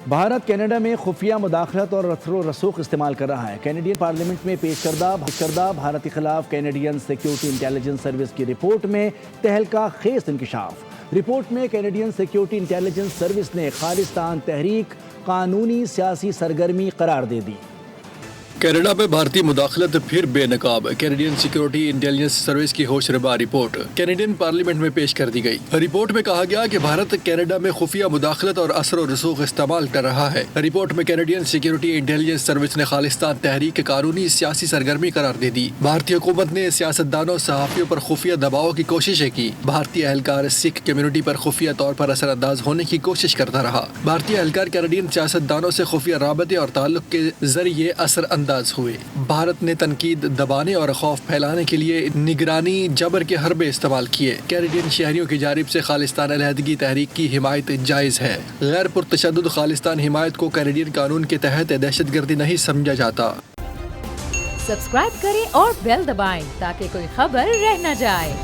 Bharat Canada میں خفیہ مداخلت اور اثر و رسوخ استعمال کر رہا ہے۔ کینیڈین پارلیمنٹ میں پیش کردہ بھارت کے خلاف کینیڈین سیکیورٹی انٹیلیجنس سروس کی رپورٹ میں تہلکہ خیز انکشاف۔ رپورٹ میں کینیڈین سیکیورٹی انٹیلیجنس سروس نے خالصتان تحریک قانونی سیاسی سرگرمی قرار دے دی۔ کینیڈا میں بھارتی مداخلت پھر بے نقاب، کینیڈین سیکیورٹی انٹیلیجنس سروس کی ہوش ربا رپورٹ کینیڈین پارلیمنٹ میں پیش کر دی گئی۔ رپورٹ میں کہا گیا کہ بھارت کینیڈا میں خفیہ مداخلت اور اثر و رسوخ استعمال کر رہا ہے۔ رپورٹ میں کینیڈین سیکیورٹی انٹیلیجنس سروس نے خالصتان تحریک قانونی سیاسی سرگرمی قرار دے دی۔ بھارتی حکومت نے سیاستدانوں صحافیوں پر خفیہ دباؤ کی کوششیں کی۔ بھارتی اہلکار سکھ کمیونٹی پر خفیہ طور پر اثر انداز ہونے کی کوشش کرتا رہا۔ بھارتی اہلکار کینیڈین سیاستدانوں سے خفیہ رابطے اور تعلق کے ذریعے اثر انداز ہوئے۔ بھارت نے تنقید دبانے اور خوف پھیلانے کے لیے نگرانی جبر کے حربے استعمال کیے۔ کینیڈین شہریوں کی جانب سے خالصتان علیحدگی تحریک کی حمایت جائز ہے۔ غیر پرتشدد خالصتان حمایت کو کینیڈین قانون کے تحت دہشت گردی نہیں سمجھا جاتا۔ سبسکرائب کریں اور بیل دبائیں تاکہ کوئی خبر رہ نہ جائے۔